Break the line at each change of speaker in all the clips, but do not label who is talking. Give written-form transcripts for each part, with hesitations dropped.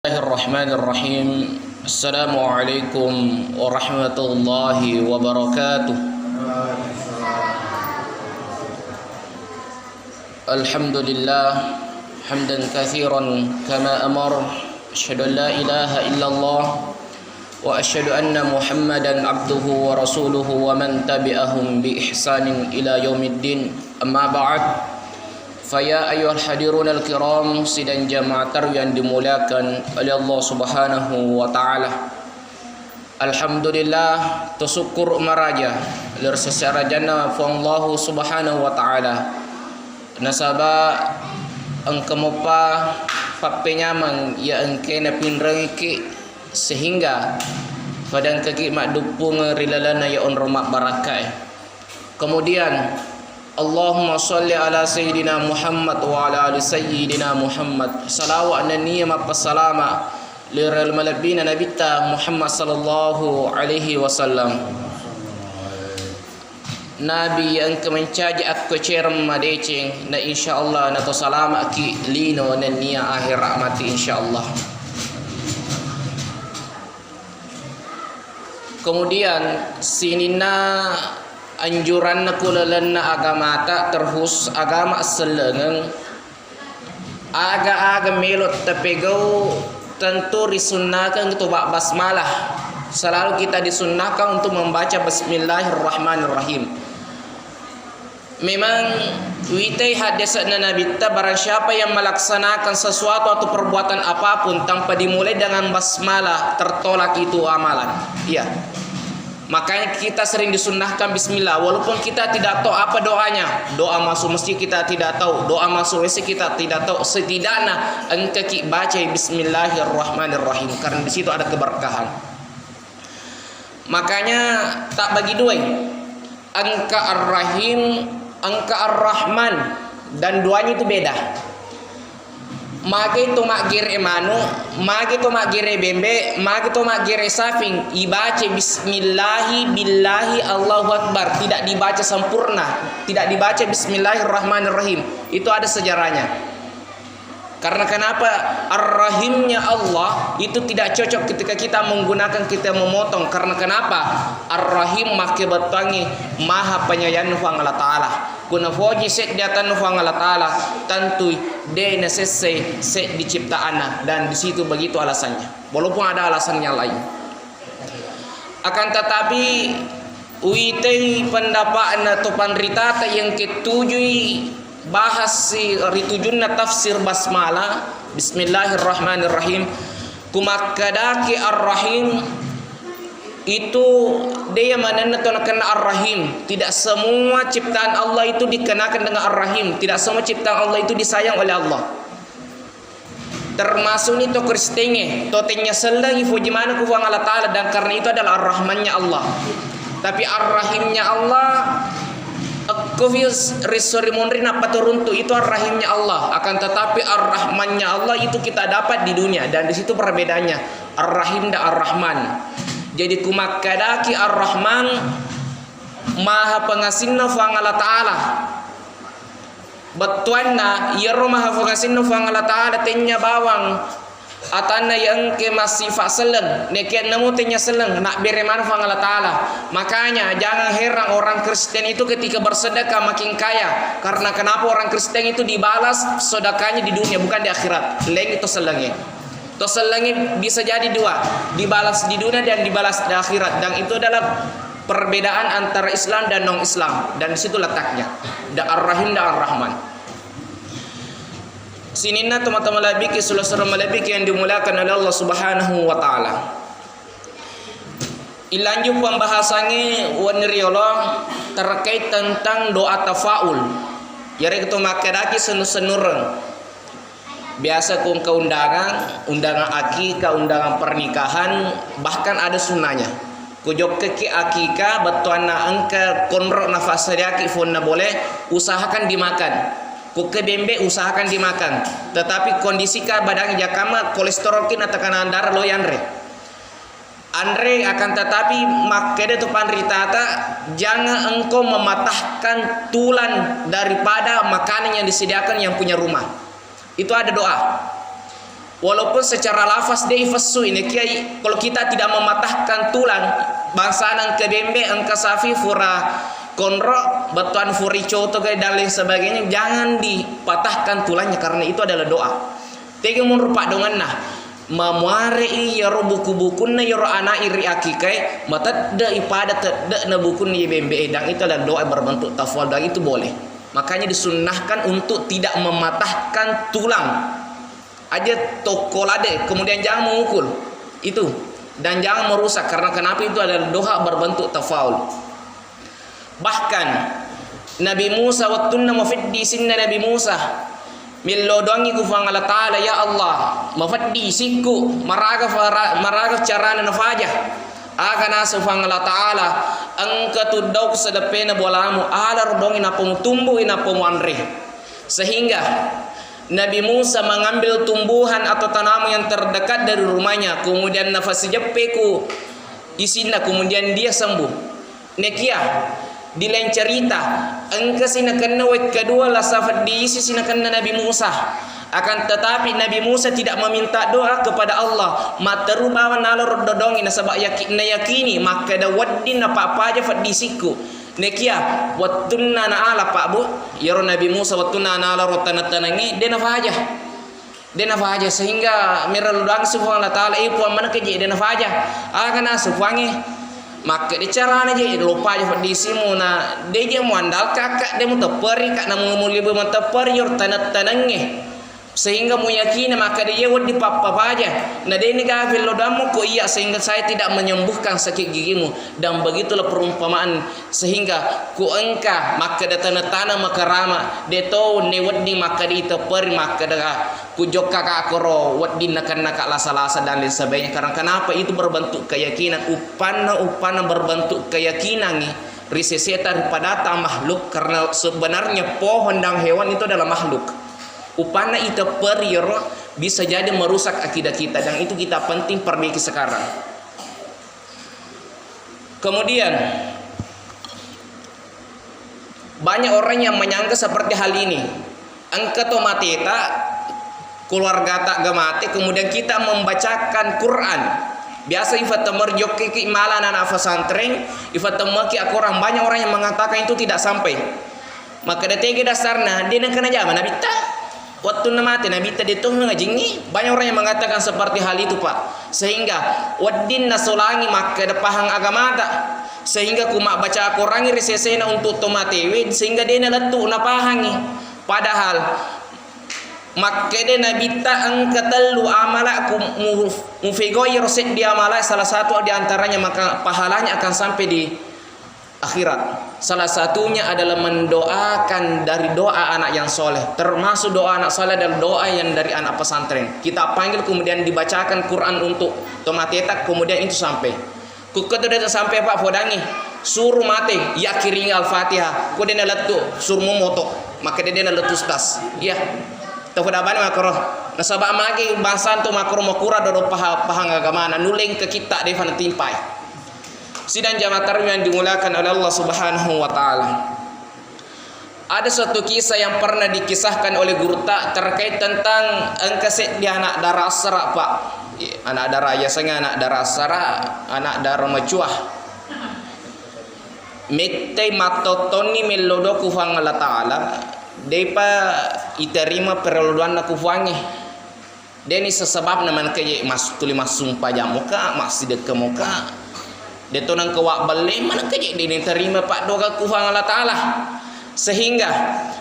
Bismillahirrahmanirrahim. Assalamualaikum warahmatullahi wabarakatuh. Alhamdulillah hamdan katsiran kama amar. Asyhadu an la ilaha illallah wa asyhadu anna Muhammadan abduhu wa rasuluhu wa man tabi'ahum bi ihsanin ila yaumiddin. Amma ba'd. Faya ayuhal hadirun al-kiram, sidang jamaah yang dimuliakan oleh Allah Subhanahu wa taala. Alhamdulillah, tersyukur maraja lir secara jana fa Allah Subhanahu wa taala. Nasaba engkemopa papenyaman ya engkena pinrengki sehingga padang kaki mak dupung rilalana ya on romak barakai. Kemudian Allahumma salli ala Sayyidina Muhammad wa ala ali Sayyidina Muhammad. Salawat dan niyama passalama liral malabina nabita Muhammad sallallahu alaihi wasallam. Nabi yang kemencaji aku cerem madeceng na insyaallah na to salama ki lino na niya akhirat mati insyaallah. Kemudian sinina anjuran nakulalan na agama tak terhus agama selengang aga melot tapegau tentu disunnahkan itu basmalah. Selalu kita disunnahkan untuk membaca bismillahirrahmanirrahim. Memang witai hadisna Nabi ta barang siapa yang melaksanakan sesuatu atau perbuatan apapun tanpa dimulai dengan basmalah tertolak itu amalan. Iya. Makanya kita sering disunnahkan bismillah. Walaupun kita tidak tahu apa doanya. Doa masuk masjid kita tidak tahu. Doa masuk WC kita tidak tahu. Setidaknya engkau baca bismillahirrahmanirrahim. Karena di situ ada keberkahan. Makanya tak bagi dua. Angka ar-rahim, angka ar-rahman. Dan duanya itu beda. Magi to magire manu, magi to magire bembe, magi to magire safing. Ibaca bismillahi billahi Allahu akbar. Tidak dibaca sempurna, tidak dibaca bismillahirrahmanirrahim. Itu ada sejarahnya. Karena kenapa? Ar-Rahimnya Allah itu tidak cocok ketika kita menggunakan, kita memotong. Karena kenapa? Ar-Rahim make betangi maha penyayang Allah Ta'ala. Kuna foji set jatan Allah Ta'ala tentu de nesese set diciptaannya. Dan di situ begitu alasannya. Walaupun ada alasannya lain. Akan tetapi uitai pendapat atau panritata yang ketujuh bahas si ritujunna tafsir basmalah bismillahirrahmanirrahim kumakadaki ar-rahim itu dia manana kena ar-rahim. Tidak semua ciptaan Allah itu dikenakan dengan ar-rahim. Tidak semua ciptaan Allah itu disayang oleh Allah. Termasuk ni to Kristenge totenya selangi fujimana ku Allah Taala, dan karena itu adalah ar-rahmannya Allah. Tapi ar-rahimnya Allah Kofius risori monrin apa turuntu itu ar-rahimnya Allah. Akan tetapi ar-rahmannya Allah itu kita dapat di dunia, dan di situ perbedaannya ar-rahim dan ar-rahman. Jadi kumakadaki ar-rahman maha pengasihna fa Allah Taala. Betuanna ya maha pengasihna fa Allah Taala tenya bawang atana yang ke masih seleng neken namu tenya seleng nak bere manfaat Allah Taala. Makanya jangan heran orang Kristen itu ketika bersedekah makin kaya. Karena kenapa? Orang Kristen itu dibalas sedekahnya di dunia, bukan di akhirat. Leng itu selengnya. To selengnya bisa jadi dua, dibalas di dunia dan dibalas di akhirat. Dan itu adalah perbedaan antara Islam dan non-Islam. Dan di situ letaknya. Da ar-Rahim dan ar-Rahman. Sinina teman-teman labiki saudara malabiki yang dimuliakan oleh Allah Subhanahu wa taala. Ilanjut pembahasannya waniriolo terkait tentang doa tafaul. Yare kita makadaki senureng. Biasa kun keundangan, undangan akikah, undangan pernikahan, bahkan ada sunnahnya. Kujok keki akikah betuana engka konro nafas sariaki fonna boleh usahakan dimakan. Kuke bembe usahakan dimakan. Tetapi kondisika badan jakama kolesterol kin atau tekanan darah lo Andre akan tetapi makede tu panritata jangan engkau mematahkan tulan daripada makanan yang disediakan yang punya rumah. Itu ada doa. walaupun secara lafaz dia ifassu ini kiai, kalau kita tidak mematahkan tulang bangsa nang kebembe angka safi fura konro batuan furico to dan lain sebagainya, jangan dipatahkan tulangnya karena itu adalah doa. Tege mun rupa dongan nah mamuare ya ro buku-bukunna ya ro ana iri akikai mata da ipada da na bukun ye bembe dan itu adalah doa berbentuk tafwal dan itu boleh. Makanya disunnahkan untuk tidak mematahkan tulang aja tokolade, kemudian jangan memukul itu dan jangan merusak karena kenapa itu adalah doa berbentuk tafaul. Bahkan Nabi Musa wattuna mafiddi sinna Nabi Musa millodongi ku fang Allah taala ya Allah mafaddi sikku maraga carana nafaja aga nasu fang Allah taala angka tudau sedepena bolamu ala rodongi napomu tumbuh inapomu andre, sehingga Nabi Musa mengambil tumbuhan atau tanaman yang terdekat dari rumahnya, kemudian nafas jepeku isina, kemudian dia sembuh. Nekia di lain cerita, engkau sina kena wek kedua lah safat diisi sina kena Nabi Musa. Akan tetapi Nabi Musa tidak meminta doa kepada Allah. Materu bawa nalor dodongi nasabak yakini maka da waddin apa aja fat disiku. Nekia wattunna na ala pak bu yaro Nabi Musa wattunna na ala rotana tanangi dena faja sehingga miral dang subhanahu wa taala ipu mana keje dena faja agana sufangi maka dicarana je lupa je disimu na deje muandal kakak demu teperi kak namu muli be teperi yor tanangi sehingga meyakini maka dia wadi papa aja. Nah dia ini gafil lodamu kok iya sehingga saya tidak menyembuhkan sakit gigimu, dan begitulah perumpamaan sehingga ku engka maka datana tanah maka rama deto ne wadi maka di teper maka dah ku jokka ka akoro wadi nakan nakak lasa-lasa dan lain sebagainya. Karena kenapa itu berbentuk keyakinan upana berbentuk keyakinan nih riseseta daripada makhluk, karena sebenarnya pohon dan hewan itu adalah makhluk. Upana itu periro bisa jadi merusak akidah kita, dan itu kita penting perbaiki sekarang. Kemudian banyak orang yang menyangka seperti hal ini. Angka tomateta keluarga tak gamate, kemudian kita membacakan Quran. Biasa ifatamar joki ki malan anak pesantren, ifatamar ki orang banyak orang yang mengatakan itu tidak sampai. Maka detege dasarnya dia nak kena zaman Nabi tak. Waktu namati Nabi tadi itu ngajingi, banyak orang yang mengatakan seperti hal itu pak, sehingga waddin nasolangi maka depahang agama tak, sehingga kumak baca Quran risesena untuk tomatewe sehingga dia naletu napahangi, padahal maka dia Nabi tak angkatelu amala ku mufigoi roset dia amala salah satu di antaranya maka pahalanya akan sampai di akhirat. Salah satunya adalah mendoakan dari doa anak yang soleh. Termasuk doa anak soleh adalah doa yang dari anak pesantren. Kita panggil kemudian dibacakan Quran untuk tomatetak, kemudian itu sampai. Kuketu dah sampai pak fodangi suruh mati ya kiring al-fatihah. Ku dia letu suruh moto maka dia letus tas. Ya. Tahu dah bani makroh. Nasabak magi bangsa tu makroh makura dodo pahang agama nuling ke kita dia fana timpai. Sidang jamaah tarawih yang dimulakan oleh Allah Subhanahu wa taala. Ada suatu kisah yang pernah dikisahkan oleh guru tak terkait tentang engkeset di anak darah asra pak. Anak darah biasanya anak darah asra, anak darah macuah. Mette matotoni melodo kufang Allah taala. Depa iterima perluan aku fangi. Deni sesebab naman kaya mas tuli sumpah jamuka masih dek muka. Detonang kewak balik mana kejik dia terima pak doa kufang Allah taala, sehingga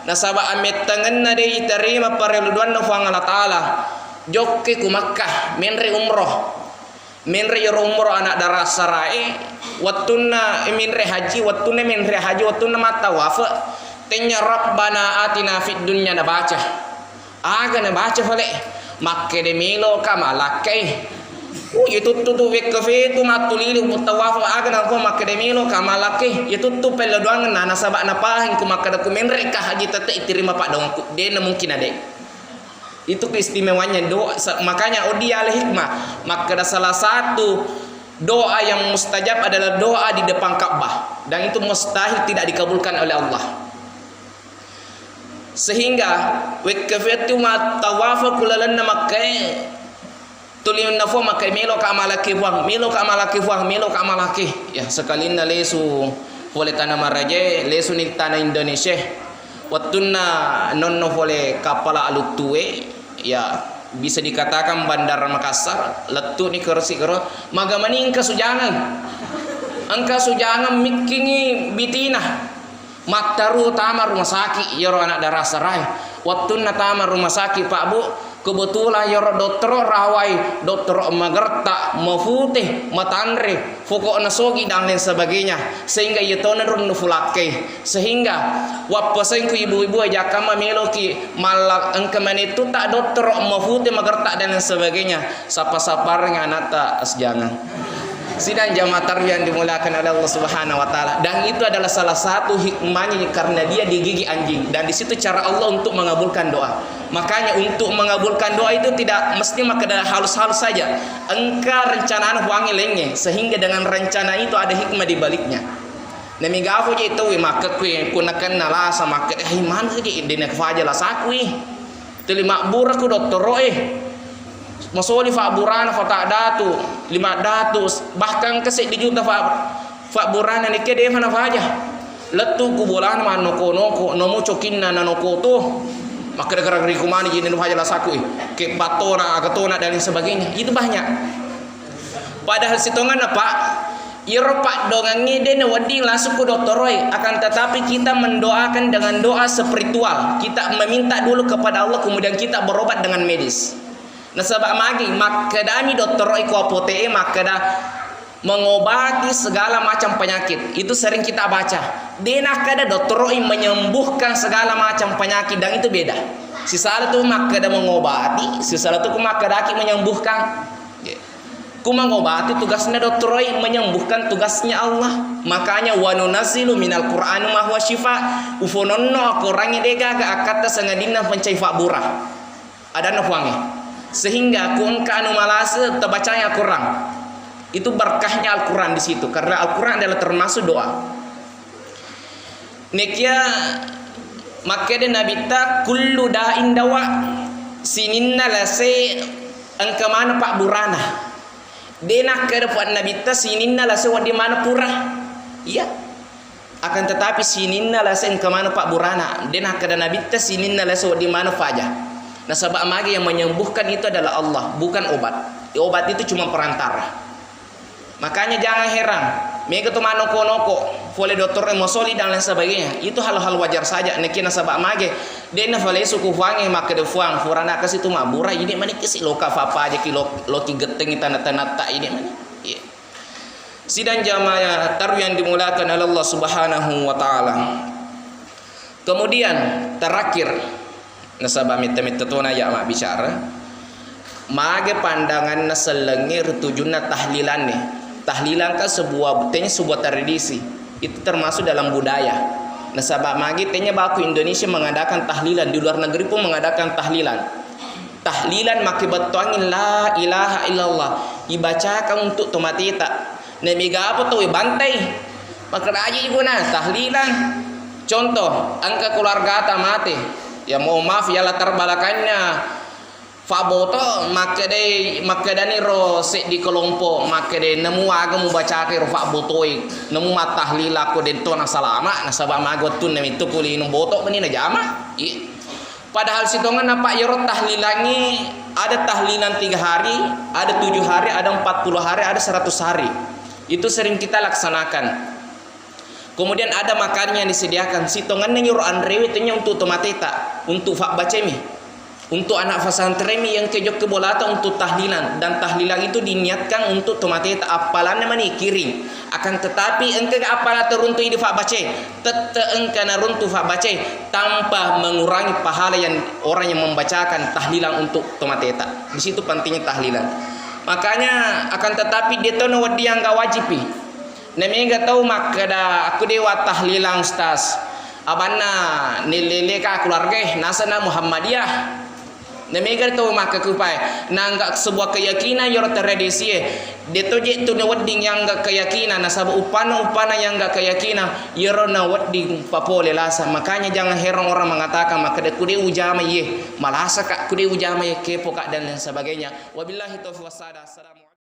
nasabah amit tangan na dia terima perluan kufang Allah taala jokke ku Makkah menre umroh anak darah sarai wattuna menre haji wattuna matawaf tanya Rabbana atina fid dunya na baca aga na baca fale makke de milo kamalakai itu tuh wekafe tu matulili mutawaf aga na ko makademilo kamalake itu tuh peladuang na nasabak na pahin ku makada ku menreka haji tete iterima pak dong dia na mungkin ade itu keistimewanya doa. Makanya dia al hikmah maka salah satu doa yang mustajab adalah doa di depan Ka'bah, dan itu mustahil tidak dikabulkan oleh Allah. Sehingga wekafe tu matawafa kulalan makai tulin na fo makai melo ka malaki buang melo ka malaki ya sekalin na lesu boleh tanah maraje lesu ni tanah Indonesia wattuna nonno boleh kapala alutue ya bisa dikatakan Bandar Makassar letu ni kersi kero magamani angka sujangan mikingi bitina mataru tamar rumah sakit yoro anak darah sarai wattuna tamar rumah sakit Pak Bu kebetulan yoro dokter rawai dokter magerta mafutih matandre pokok nasogi dan lain sebagainya sehingga yetona run nufulake sehingga wapasengku ibu-ibu aja kama meloki malak engkeman itu tak dokter mafutih magerta dan lain sebagainya sapa-saparnya anata asjangan sidang jamaah tarbiah yang dimuliakan oleh Allah Subhanahu wa taala dan itu adalah salah satu hikmahnya karena dia digigit anjing dan di situ cara Allah untuk mengabulkan doa. Makanya untuk mengabulkan doa itu tidak mesti makna halus-halus saja. Engkau rencanaan wangi lenge sehingga dengan rencana itu ada hikmah di baliknya. Nemi gafo je itu maka kunakan nala sama ke mana sih dinek faja lah sakui. Teli makbur aku dokter masoli fa burana fa ta'datu 500 bahkan kesek di juta fa burana ni ke de mana faja letu kubulan man noko nomu cokinna nanoko to maka gara gari kumani jinin faja la sakui ke patona agatona dan sebagainya itu banyak padahal sitongan apa iro pak dongangi dene wadi langsung ku doktoroi akan tetapi kita mendoakan dengan doa spiritual kita meminta dulu kepada Allah kemudian kita berobat dengan medis. Nah sebab magi makadami dokter iku apote makada mengobati segala macam penyakit itu sering kita baca dena kada dokter menyembuhkan segala macam penyakit dan itu beda sisa itu makada mengobati sisa itu makada menyembuhkan ku mengobati tugasnya dokter menyembuhkan tugasnya Allah makanya wa nunazzilu minal qur'ani ma huwa syifa ufononno Qur'an dega ga akata sangadina pencai fabura ada nafuange sehingga kun anu malase terbacanya Al-Quran itu berkahnya Al-Quran di situ karena Al-Quran adalah termasuk doa nekia makade nabita kullu da'in dawa sininna lase angka mana Pak Burana dena kada buat nabita sininna lase wadi mana pura iya akan tetapi sininna lase angka mana Pak Burana dena kada nabita sininna lase wadi mana faja. Nah sebab magi yang menyembuhkan itu adalah Allah bukan obat. Obat itu cuma perantara. Makanya jangan heran. Mega tu manoko-noko, boleh dokter emosoli dan lain sebagainya. Itu hal-hal wajar saja. Nekina sebab magi. Dena boleh suku fuange maka de fuang furana kas itu mabura ini mana kisi loka apa aja kilo loki geteng tanda-tanda tak ini mana. Iya. Sidang jamaah tarwih yang dimulakan oleh Allah Subhanahu wa taala. Kemudian terakhir nasabah mita-mita tuna ya mak bicara mage pandangan naselengir tujuna tahlilan nih tahlilan kan sebuah tradisi itu termasuk dalam budaya nasabah mage tanya baku Indonesia mengadakan tahlilan di luar negeri pun mengadakan tahlilan make betuangin la ilaha illallah dibacakan untuk tomatita nemiga apa tuh bantai maka aja ibu nah tahlilan contoh angka keluarga mati ya mau maaf ya latar belakannya faboto makadani ro se di kelompok makade nemu aga mu baca ke ro fabotoi nemu matahlila ko den tona salama nasaba magotun nemi tu kuli no boto bani na jama padahal sitongan apa ya ro tahlilangi ada tahlilan 3 hari ada 7 hari ada 40 hari ada 100 hari itu sering kita laksanakan. Kemudian ada makannya yang disediakan. Sitongan nyuruh Andrewi tanya untuk tomateta, untuk fak bacemi, untuk anak fasantremi yang kejok kebolata untuk tahlilan dan tahlilan itu diniatkan untuk tomateta apalannya mani kiring. Akan tetapi engke apalah teruntuk di fak bace, tete engke naruntuk fak bace tanpa mengurangi pahala yang orang yang membacakan tahlilan untuk tomateta. Di situ pentingnya tahlilan. Makanya akan tetapi dia tahu wadi yang gak wajibi. Nemi tahu makada aku dewa tahlilang ustaz abana nilele ka keluarga nasana Muhammadiyah Namigar to maka kupai nangga sebuah keyakinan yor tradisi deto je tu na wedding yang ga keyakinan na sabu upana yang ga keyakinan yor na wedding papole lasa. Makanya jangan heran orang mengatakan maka de kude ujama ye malasa kak kude ujama ye kepo kak dan lain sebagainya. Wabillahi taufiq wassalam.